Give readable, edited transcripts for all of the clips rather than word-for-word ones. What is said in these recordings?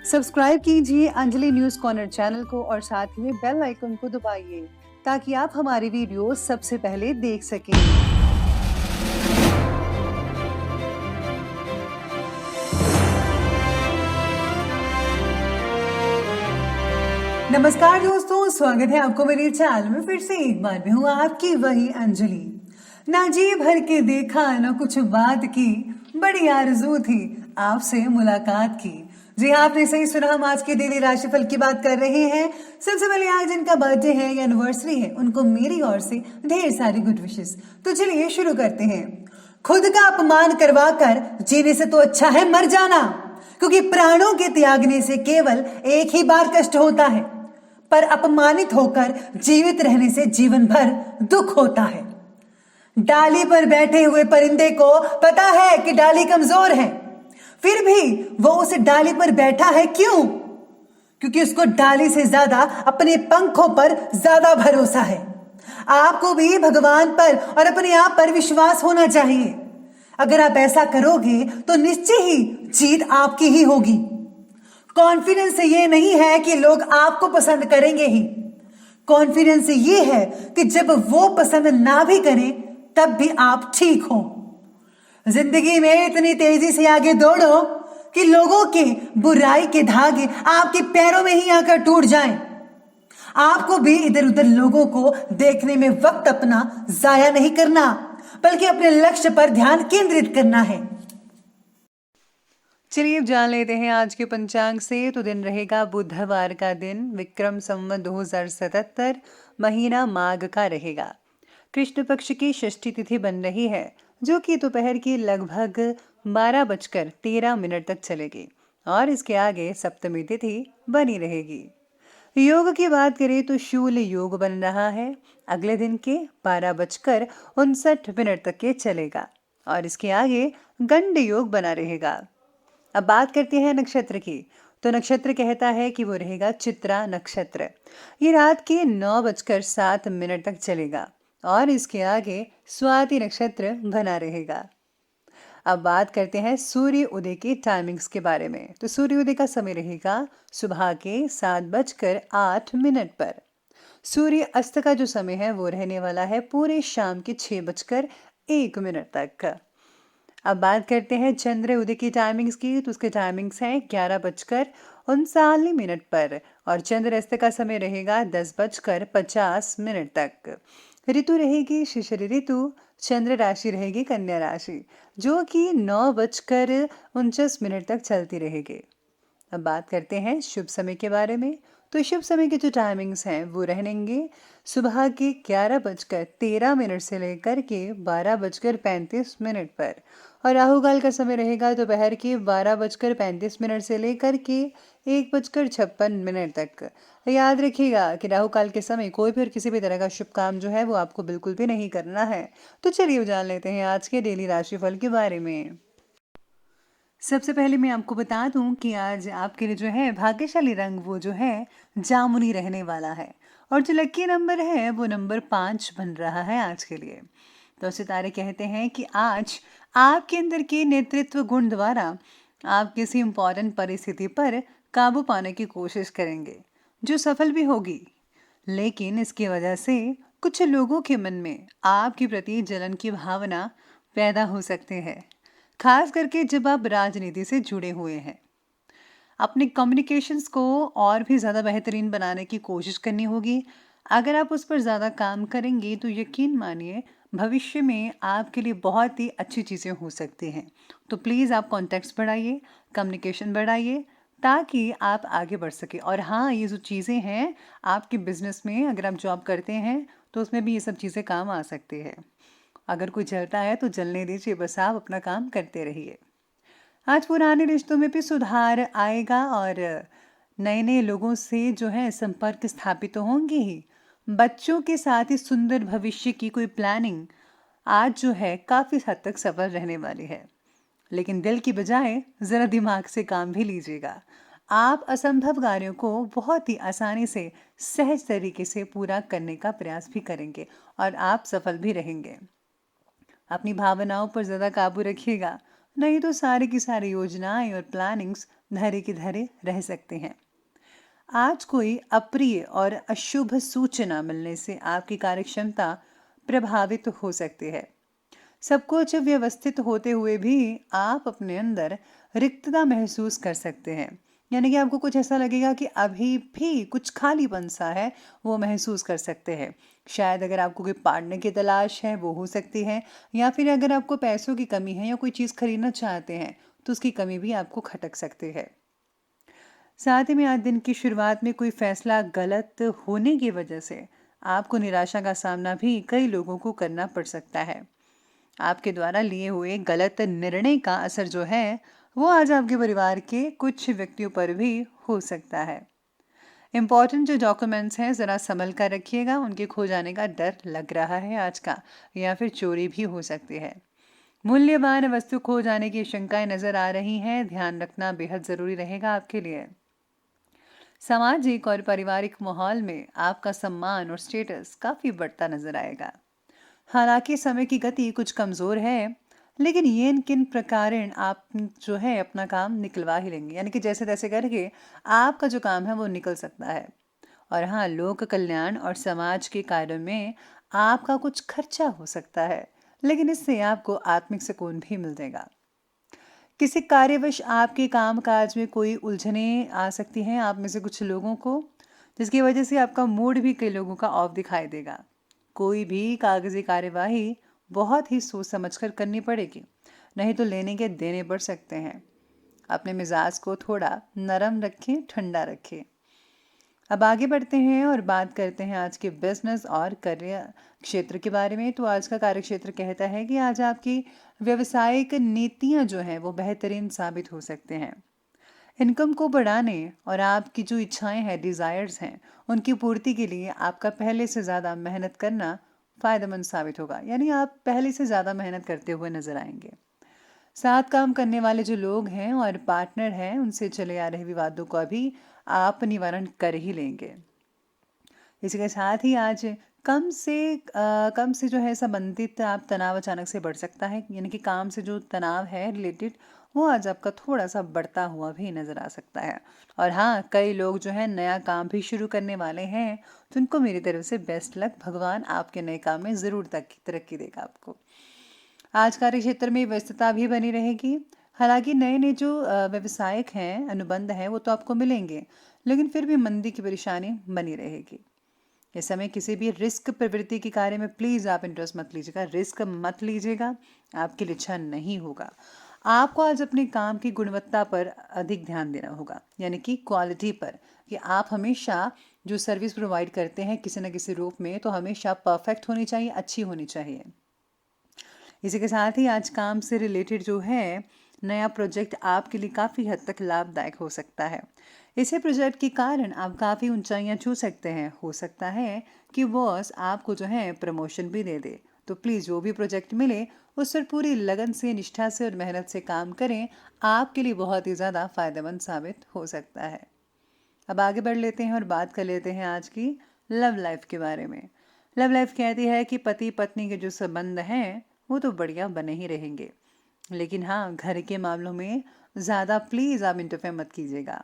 Subscribe कीजिए Anjali news corner channel को और साथ ही में बेल आइकन को दबाइए ताकि आप हमारी वीडियो सबसे पहले देख सकें। नमस्कार दोस्तों, स्वागत है आपको मेरे चैनल में। फिर से एक बार मैं हूँ आपकी वही अंजलि। ना जी भर के देखा ना कुछ बात की, बड़ी आरज़ू थी आपसे मुलाकात की। जी हाँ, आपने सही सुना, हम आज के डेली राशिफल की बात कर रहे हैं। सबसे पहले आज जिनका बर्थडे है या एनिवर्सरी है उनको मेरी ओर से ढेर सारी गुड विशेस। तो चलिए शुरू करते हैं। खुद का अपमान करवा कर जीने से तो अच्छा है मर जाना, क्योंकि प्राणों के त्यागने से केवल एक ही बार कष्ट होता है, पर अपमानित होकर जीवित रहने से जीवन भर दुख होता है। डाली पर बैठे हुए परिंदे को पता है कि डाली कमजोर है, फिर भी वो उस डाली पर बैठा है। क्यों? क्योंकि उसको डाली से ज्यादा अपने पंखों पर ज्यादा भरोसा है। आपको भी भगवान पर और अपने आप पर विश्वास होना चाहिए। अगर आप ऐसा करोगे तो निश्चय ही जीत आपकी ही होगी। कॉन्फिडेंस ये नहीं है कि लोग आपको पसंद करेंगे ही, कॉन्फिडेंस ये है कि जब वो पसंद ना भी करें तब भी आप ठीक हो। जिंदगी में इतनी तेजी से आगे दौड़ो कि लोगों के बुराई के धागे आपके पैरों में ही आकर टूट जाएं। आपको भी इधर उधर लोगों को देखने में वक्त अपना जाया नहीं करना, बल्कि अपने लक्ष्य पर ध्यान केंद्रित करना है। चलिए अब जान लेते हैं आज के पंचांग से। तो दिन रहेगा बुधवार का दिन, विक्रम संवत 2077, महीना माघ का रहेगा। कृष्ण पक्ष की षष्ठी तिथि बन रही है, जो कि दोपहर की लगभग 12:13 तक चलेगी और इसके आगे सप्तमी तिथि बनी रहेगी। योग की बात करें तो शूल योग बन रहा है, अगले दिन के 12:59 तक के चलेगा और इसके आगे गंड योग बना रहेगा। अब बात करते हैं नक्षत्र की। तो नक्षत्र कहता है कि वो रहेगा चित्रा नक्षत्र। ये रात के 9:07 तक चलेगा और इसके आगे स्वाति नक्षत्र बना रहेगा। अब बात करते हैं सूर्य उदय की टाइमिंग्स के बारे में। तो सूर्य उदय का समय रहेगा सुबह के 7:08 पर। सूर्य अस्त का जो समय है वो रहने वाला है पूरे शाम के 6:01 तक। अब बात करते हैं चंद्र उदय की टाइमिंग्स की। तो उसके टाइमिंग्स हैं 11:39 पर और चंद्र अस्त का समय रहेगा 10:50 तक। ऋतु रहेगी शिशिर ऋतु, चंद्र राशि रहेगी कन्या राशि, जो कि 9:49 तक चलती रहेगी। अब बात करते हैं शुभ समय के बारे में। तो शुभ समय के जो टाइमिंग्स हैं वो रहेंगे सुबह के 11:13 से लेकर के 12:35 पर और राहु काल का समय रहेगा दोपहर के 12:35 से लेकर के 1:56 तक। याद रखिएगा कि राहु काल के समय कोई भी और किसी भी तरह का शुभ काम जो है वो आपको बिल्कुल भी नहीं करना है। तो चलिए जान लेते हैं आज के डेली राशिफल के बारे में। सबसे पहले मैं आपको बता दूं कि आज आपके लिए जो है भाग्यशाली रंग वो जो है जामुनी रहने वाला है और जो लकी नंबर है वो नंबर 5 बन रहा है आज के लिए। तो सितारे कहते हैं कि आज आपके अंदर के नेतृत्व गुण द्वारा आप किसी इम्पोर्टेंट परिस्थिति पर काबू पाने की कोशिश करेंगे, जो सफल भी होगी। लेकिन इसकी वजह से कुछ लोगों के मन में आपके प्रति जलन की भावना पैदा हो सकते हैं, खास करके जब आप राजनीति से जुड़े हुए हैं। अपने कम्युनिकेशंस को और भी ज़्यादा बेहतरीन बनाने की कोशिश करनी होगी। अगर आप उस पर ज़्यादा काम करेंगे तो यकीन मानिए भविष्य में आपके लिए बहुत ही अच्छी चीज़ें हो सकती हैं। तो प्लीज़ आप कॉन्टैक्ट्स बढ़ाइए, कम्युनिकेशन बढ़ाइए ताकि आप आगे बढ़ सके। और हाँ, ये जो चीज़ें हैं आपके बिजनेस में, अगर आप जॉब करते हैं तो उसमें भी ये सब चीज़ें काम आ सकती है। अगर कोई जलता है तो जलने दीजिए, बस आप अपना काम करते रहिए। आज पुराने रिश्तों में भी सुधार आएगा और नए नए लोगों से जो है संपर्क स्थापित तो होंगे ही। बच्चों के साथ ही सुंदर भविष्य की कोई प्लानिंग आज जो है काफ़ी हद तक सफल रहने वाली है, लेकिन दिल की बजाय ज़रा दिमाग से काम भी लीजिएगा। आप असंभव कार्यों को बहुत ही आसानी से सहज तरीके से पूरा करने का प्रयास भी करेंगे और आप सफल भी रहेंगे। अपनी भावनाओं पर ज़्यादा काबू रखिएगा, नहीं तो सारी की सारी योजनाएं और प्लानिंग्स धरे की धरे रह सकते हैं। आज कोई अप्रिय और अशुभ सूचना मिलने से आपकी कार्यक्षमता प्रभावित हो सकती है। सब कुछ व्यवस्थित होते हुए भी आप अपने अंदर रिक्तता महसूस कर सकते हैं। यानी कि आपको कुछ ऐसा लगेगा कि अभी भी कुछ खालीपन सा है, वो महसूस कर सकते हैं। शायद अगर आपको कोई पार्टनर की तलाश है वो हो सकती है, या फिर अगर आपको पैसों की कमी है या कोई चीज़ खरीदना चाहते हैं तो उसकी कमी भी आपको खटक सकती है। साथ ही में आज दिन की शुरुआत में कोई फैसला गलत होने की वजह से आपको निराशा का सामना भी कई लोगों को करना पड़ सकता है। आपके द्वारा लिए हुए गलत निर्णय का असर जो है वो आज आपके परिवार के कुछ व्यक्तियों पर भी हो सकता है। इम्पॉर्टेंट जो डॉक्यूमेंट्स हैं ज़रा संभल कर रखिएगा, उनके खो जाने का डर लग रहा है आज का, या फिर चोरी भी हो सकती है। मूल्यवान वस्तु खो जाने की शंकाएं नजर आ रही हैं, ध्यान रखना बेहद ज़रूरी रहेगा आपके लिए। सामाजिक और पारिवारिक माहौल में आपका सम्मान और स्टेटस काफ़ी बढ़ता नजर आएगा। हालांकि समय की गति कुछ कमज़ोर है, लेकिन ये किन प्रकारेण आप जो है अपना काम निकलवा ही लेंगे, यानी कि जैसे तैसे करके आपका जो काम है वो निकल सकता है। और हाँ, लोक कल्याण और समाज के कार्यों में आपका कुछ खर्चा हो सकता है, लेकिन इससे आपको आत्मिक सुकून भी मिल जाएगा। किसी कार्यवश आपके काम काज में कोई उलझने आ सकती हैं आप में से कुछ लोगों को, जिसकी वजह से आपका मूड भी कई लोगों का ऑफ दिखाई देगा। कोई भी कागजी कार्यवाही बहुत ही सोच समझकर करनी पड़ेगी, नहीं तो लेने के देने पड़ सकते हैं। अपने मिजाज को थोड़ा नरम रखें, ठंडा रखें। अब आगे बढ़ते हैं और बात करते हैं आज के बिजनेस और करियर क्षेत्र के बारे में। तो आज का कार्य क्षेत्र कहता है कि आज आपकी व्यवसायिक नीतियां जो हैं वो बेहतरीन साबित हो सकते हैं। इनकम को बढ़ाने और आपकी जो इच्छाएं हैं, डिज़ायर्स हैं, उनकी पूर्ति के लिए आपका पहले से ज़्यादा मेहनत करना फ़ायदेमंद साबित होगा। यानी आप पहले से ज़्यादा मेहनत करते हुए नजर आएंगे। साथ काम करने वाले जो लोग हैं और पार्टनर हैं, उनसे चले आ रहे विवादों का भी आप निवारण कर ही लेंगे। इसी के साथ ही आज कम से जो है संबंधित आप तनाव अचानक से बढ़ सकता है, यानी कि काम से जो तनाव है रिलेटेड वो आज आपका थोड़ा सा बढ़ता हुआ भी नज़र आ सकता है। और हाँ, कई लोग जो है नया काम भी शुरू करने वाले हैं, तो उनको मेरी तरफ से बेस्ट लक। भगवान आपके नए काम में ज़रूर तरक्की देगा आपको। आज कार्य क्षेत्र में व्यस्तता भी बनी रहेगी। हालांकि नए नए जो व्यवसायिक हैं, अनुबंध हैं, वो तो आपको मिलेंगे, लेकिन फिर भी मंदी की परेशानी बनी रहेगी। इस समय किसी भी रिस्क प्रवृत्ति के कार्य में प्लीज़ आप इंटरेस्ट मत लीजिएगा, रिस्क मत लीजिएगा, आपके लिए अच्छा नहीं होगा। आपको आज अपने काम की गुणवत्ता पर अधिक ध्यान देना होगा, यानी कि क्वालिटी पर, कि आप हमेशा जो सर्विस प्रोवाइड करते हैं किसी न किसी रूप में, तो हमेशा परफेक्ट होनी चाहिए, अच्छी होनी चाहिए। इसी के साथ ही आज काम से रिलेटेड जो है नया प्रोजेक्ट आपके लिए काफ़ी हद तक लाभदायक हो सकता है। इसी प्रोजेक्ट के कारण आप काफ़ी ऊंचाइयां छू सकते हैं। हो सकता है कि बॉस आपको जो है प्रमोशन भी दे दे। तो प्लीज़ जो भी प्रोजेक्ट मिले उस पर पूरी लगन से, निष्ठा से और मेहनत से काम करें, आपके लिए बहुत ही ज़्यादा फायदेमंद साबित हो सकता है। अब आगे बढ़ लेते हैं और बात कर लेते हैं आज की लव लाइफ के बारे में। लव लाइफ कहती है कि पति पत्नी के जो संबंध हैं वो तो बढ़िया बने ही रहेंगे, लेकिन हाँ, घर के मामलों में ज़्यादा प्लीज़ आप इंटरफेयर मत कीजिएगा।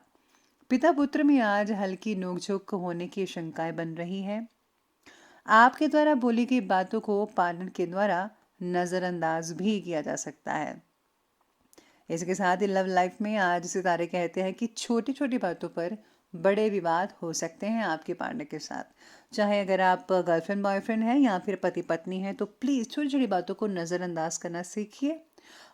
पिता पुत्र में आज हल्की नोकझोंक होने की शंकाएं बन रही हैं। आपके द्वारा बोली गई बातों को पार्टनर के द्वारा नज़रअंदाज भी किया जा सकता है। इसके साथ ही लव लाइफ में आज सितारे कहते हैं कि छोटी छोटी बातों पर बड़े विवाद हो सकते हैं आपके पार्टनर के साथ। चाहे अगर आप गर्लफ्रेंड बॉयफ्रेंड हैं या फिर पति पत्नी हैं, तो प्लीज़ छोटी छोटी बातों को नज़रअंदाज करना सीखिए।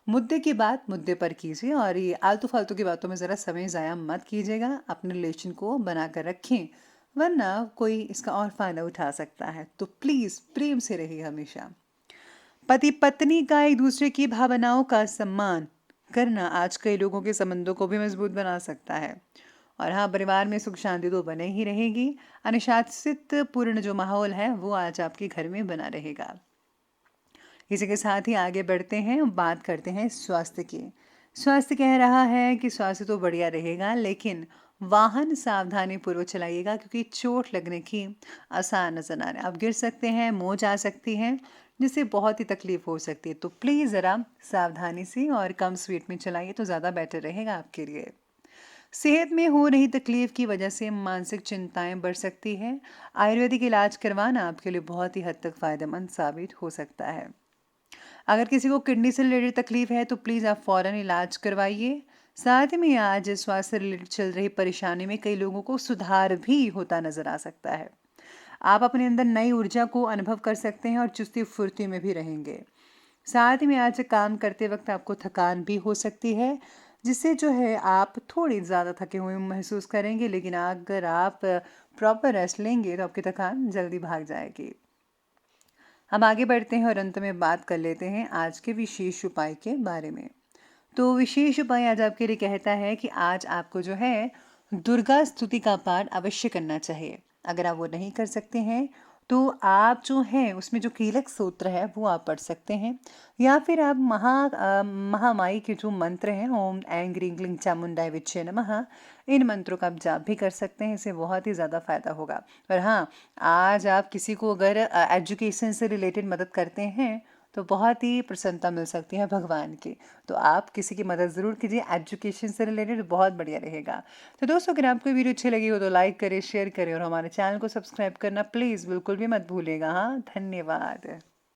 मुद्दे की बात मुद्दे पर कीजिए और ये आलतू फालतू की बातों में ज़रा समय ज़ाया मत कीजिएगा। अपने रिलेशन को बना कर रखें, वरना कोई इसका और फ़ायदा उठा सकता है। तो प्लीज़ प्रेम से रहिए हमेशा। पति पत्नी का एक दूसरे की भावनाओं का सम्मान करना आज कई लोगों के संबंधों को भी मजबूत बना सकता है। और हाँ, परिवार में सुख शांति तो बने ही रहेगी। अनुशासित पूर्ण जो माहौल है वो आज आपके घर में बना रहेगा। इसी के साथ ही आगे बढ़ते हैं, बात करते हैं स्वास्थ्य की। स्वास्थ्य कह रहा है कि स्वास्थ्य तो बढ़िया रहेगा, लेकिन वाहन सावधानी पूर्वक चलाइएगा क्योंकि चोट लगने की आसार नजर आ रहा है। आप गिर सकते हैं, मोच आ सकती है, जिससे बहुत ही तकलीफ हो सकती है। तो प्लीज़ ज़रा सावधानी से और कम स्पीड में चलाइए तो ज़्यादा बेटर रहेगा आपके लिए। सेहत में हो रही तकलीफ की वजह से मानसिक चिंताएं बढ़ सकती हैं। आयुर्वेदिक इलाज करवाना आपके लिए बहुत ही हद तक फ़ायदेमंद साबित हो सकता है। अगर किसी को किडनी से रिलेटेड तकलीफ है तो प्लीज़ आप फ़ौरन इलाज करवाइए। साथ में आज स्वास्थ्य रिलेटेड चल रही परेशानी में कई लोगों को सुधार भी होता नजर आ सकता है। आप अपने अंदर नई ऊर्जा को अनुभव कर सकते हैं और चुस्ती फुर्ती में भी रहेंगे। साथ में आज काम करते वक्त आपको थकान भी हो सकती है, जिससे जो है आप थोड़ी ज़्यादा थके हुए महसूस करेंगे, लेकिन अगर आप प्रॉपर रेस्ट लेंगे तो आपकी थकान जल्दी भाग जाएगी। हम आगे बढ़ते हैं और अंत में बात कर लेते हैं आज के विशेष उपाय के बारे में। तो विशेष उपाय आज आपके लिए कहता है कि आज आपको जो है दुर्गा स्तुति का पाठ अवश्य करना चाहिए। अगर आप वो नहीं कर सकते हैं तो आप जो हैं उसमें जो कीलक सूत्र है वो आप पढ़ सकते हैं, या फिर आप महामाई के जो मंत्र हैं, ओम ऐं ग्रीं ग्लीं चामुंडाय विच्चे नमः, इन मंत्रों का आप जाप भी कर सकते हैं। इससे बहुत ही ज़्यादा फायदा होगा। और हाँ, आज आप किसी को अगर एजुकेशन से रिलेटेड मदद करते हैं तो बहुत ही प्रसन्नता मिल सकती है भगवान की। तो आप किसी की मदद ज़रूर कीजिए एजुकेशन से रिलेटेड, बहुत बढ़िया रहेगा। तो दोस्तों, अगर आपको वीडियो अच्छी लगी हो तो लाइक करें, शेयर करें और हमारे चैनल को सब्सक्राइब करना प्लीज़ बिल्कुल भी मत भूलिएगा। हाँ, धन्यवाद।